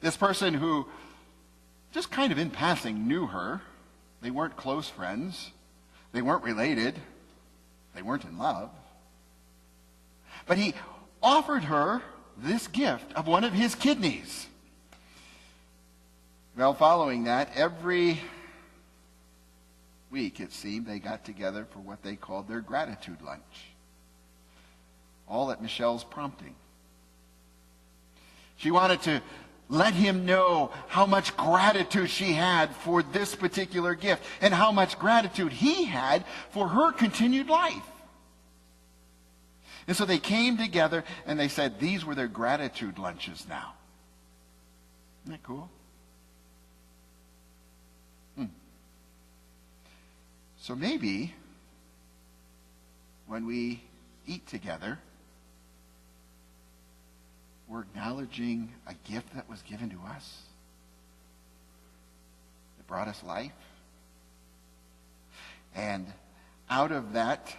This person who just kind of in passing knew her. They weren't close friends. They weren't related. They weren't in love. But he offered her this gift of one of his kidneys. Well, following that, every week, it seemed, they got together for what they called their gratitude lunch. All at Michelle's prompting. She wanted to let him know how much gratitude she had for this particular gift and how much gratitude he had for her continued life. And so they came together and they said these were their gratitude lunches now. Isn't that cool? So maybe when we eat together, we're acknowledging a gift that was given to us, that brought us life. And out of that,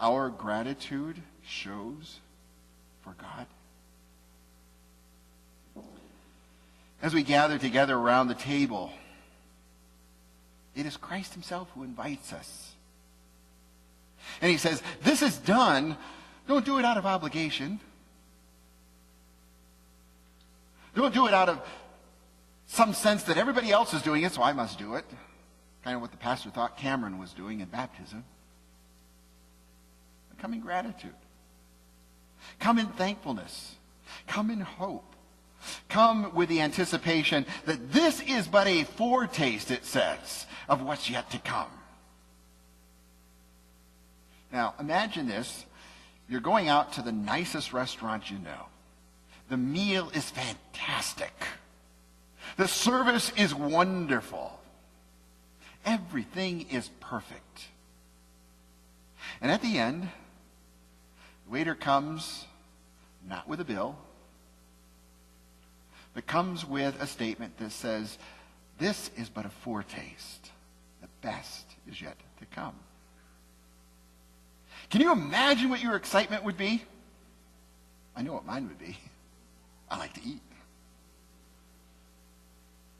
our gratitude shows for God. As we gather together around the table, it is Christ himself who invites us. And he says, this is done. Don't do it out of obligation. Don't do it out of some sense that everybody else is doing it, so I must do it. Kind of what the pastor thought Cameron was doing in baptism. But come in gratitude. Come in thankfulness. Come in hope. Come with the anticipation that this is but a foretaste, it says, of what's yet to come. Now, imagine this. You're going out to the nicest restaurant you know. The meal is fantastic. The service is wonderful. Everything is perfect. And at the end, the waiter comes not with a bill, but comes with a statement that says, this is but a foretaste. The best is yet to come. Can you imagine what your excitement would be? I know what mine would be. I like to eat.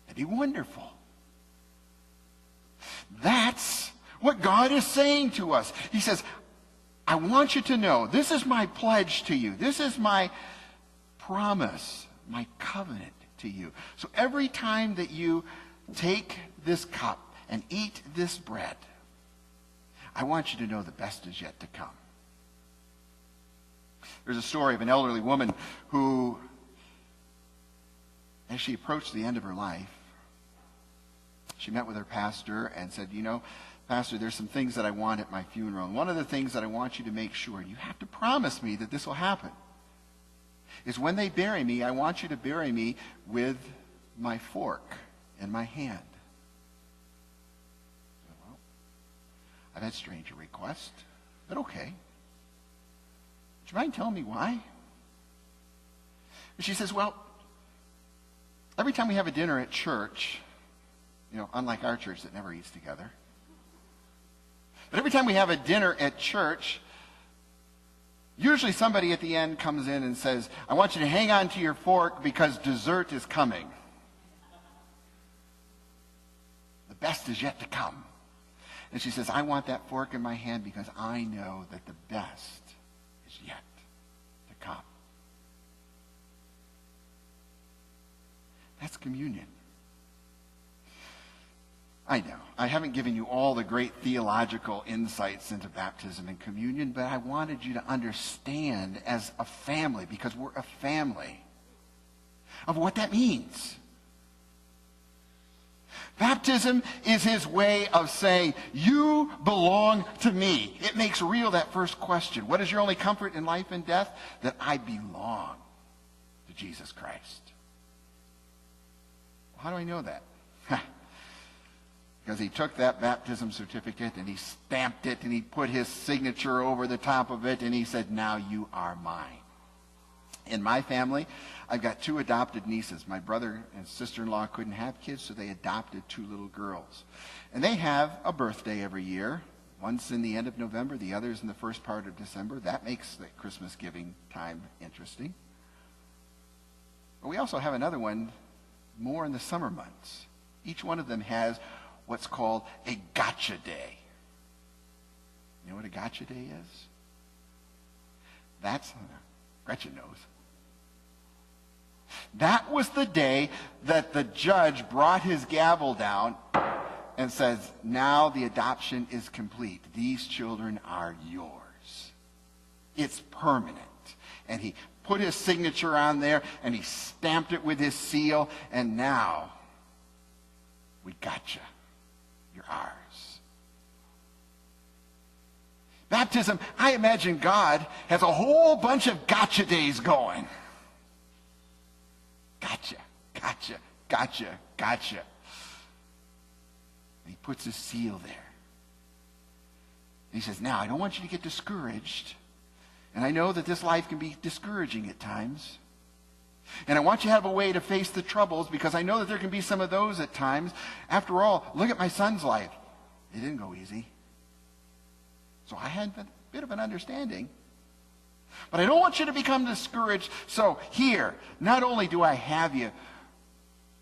It'd be wonderful. That's what God is saying to us. He says, I want you to know, this is my pledge to you. This is my promise, my covenant to you. So every time that you take this cup and eat this bread, I want you to know the best is yet to come. There's a story of an elderly woman who, as she approached the end of her life, she met with her pastor and said, you know, Pastor, there's some things that I want at my funeral. And one of the things that I want you to make sure, and you have to promise me that this will happen, is when they bury me, I want you to bury me with my fork in my hand. Well, I've had stranger requests, but okay. Would you mind telling me why? And she says, well, every time we have a dinner at church, you know, unlike our church that never eats together, but every time we have a dinner at church, usually somebody at the end comes in and says, I want you to hang on to your fork because dessert is coming. The best is yet to come. And she says, I want that fork in my hand because I know that the best is yet to come. That's communion. I know, I haven't given you all the great theological insights into baptism and communion, but I wanted you to understand as a family, because we're a family, of what that means. Baptism is his way of saying, you belong to me. It makes real that first question. What is your only comfort in life and death? That I belong to Jesus Christ. How do I know that? Because he took that baptism certificate and he stamped it and he put his signature over the top of it and he said, now you are mine. In my family, I've got 2 adopted nieces. My brother and sister-in-law couldn't have kids, so they adopted 2 little girls. And they have a birthday every year. One's in the end of November, the other's in the first part of December. That makes the Christmas giving time interesting. But we also have another one more in the summer months. Each one of them has what's called a gotcha day. You know what a gotcha day is? Gretchen knows. That was the day that the judge brought his gavel down and says, now the adoption is complete. These children are yours. It's permanent. And he put his signature on there, and he stamped it with his seal, and now we got you. You're ours. Baptism, I imagine God has a whole bunch of gotcha days going. Gotcha, gotcha, gotcha, gotcha. And he puts his seal there. And he says, now, I don't want you to get discouraged. And I know that this life can be discouraging at times. And I want you to have a way to face the troubles, because I know that there can be some of those at times. After all, look at my son's life. It didn't go easy. So I had a bit of an understanding. But I don't want you to become discouraged. So here, not only do I have you,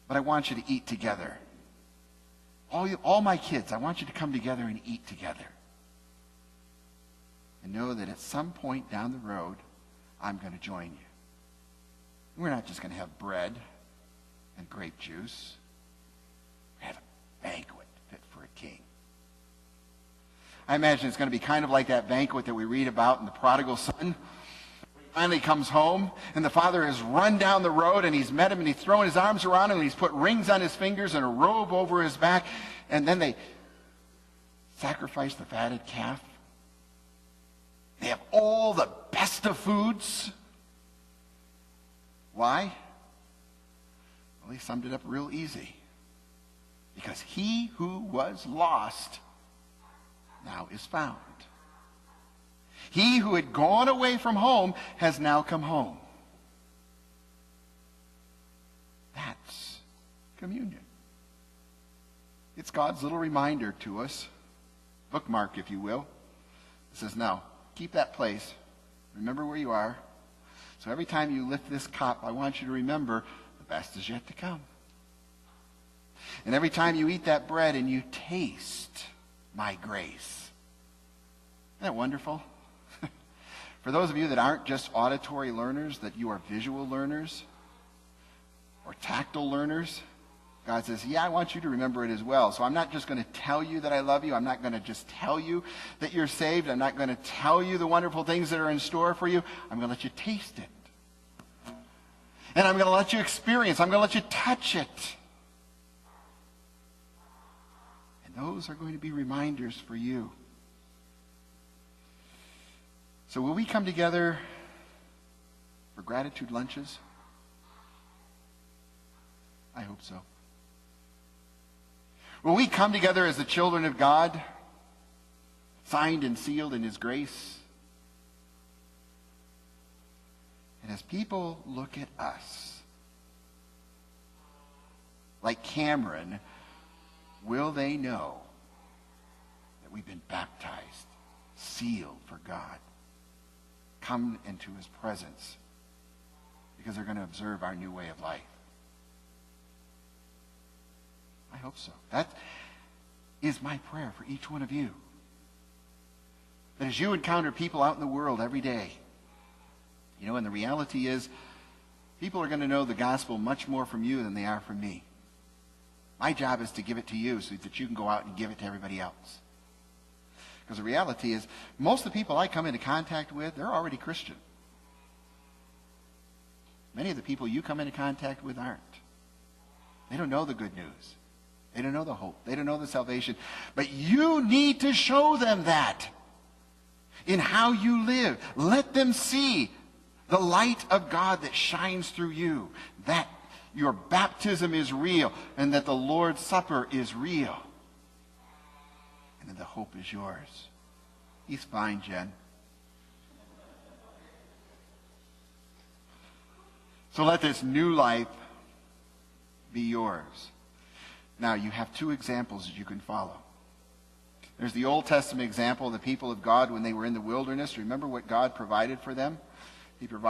but I want you to eat together. All my kids, I want you to come together and eat together. And know that at some point down the road, I'm going to join you. We're not just going to have bread and grape juice. We have a banquet fit for a king. I imagine it's going to be kind of like that banquet that we read about in the prodigal son. He finally comes home, and the father has run down the road, and he's met him, and he's thrown his arms around him, and he's put rings on his fingers and a robe over his back, and then they sacrifice the fatted calf. They have all the best of foods. Why? Well, he summed it up real easy. Because he who was lost now is found. He who had gone away from home has now come home. That's communion. It's God's little reminder to us, bookmark if you will. It says, now, keep that place. Remember where you are. So every time you lift this cup, I want you to remember the best is yet to come. And every time you eat that bread and you taste my grace. Isn't that wonderful? For those of you that aren't just auditory learners, that you are visual learners or tactile learners, God says, yeah, I want you to remember it as well. So I'm not just going to tell you that I love you. I'm not going to just tell you that you're saved. I'm not going to tell you the wonderful things that are in store for you. I'm going to let you taste it. And I'm going to let you experience. I'm going to let you touch it. And those are going to be reminders for you. So will we come together for gratitude lunches? I hope so. Will we come together as the children of God, signed and sealed in his grace? And as people look at us, like Cameron, will they know that we've been baptized, sealed for God, come into his presence, because they're going to observe our new way of life? I hope so. That is my prayer for each one of you. That as you encounter people out in the world every day, and the reality is, people are going to know the gospel much more from you than they are from me. My job is to give it to you so that you can go out and give it to everybody else. Because the reality is, most of the people I come into contact with, they're already Christian. Many of the people you come into contact with aren't. They don't know the good news. They don't know the hope. They don't know the salvation. But you need to show them that in how you live. Let them see the light of God that shines through you, that your baptism is real, and that the Lord's Supper is real, and that the hope is yours. He's fine, Jen. So let this new life be yours. Now, you have two examples that you can follow. There's the Old Testament example of the people of God when they were in the wilderness. Remember what God provided for them? He provided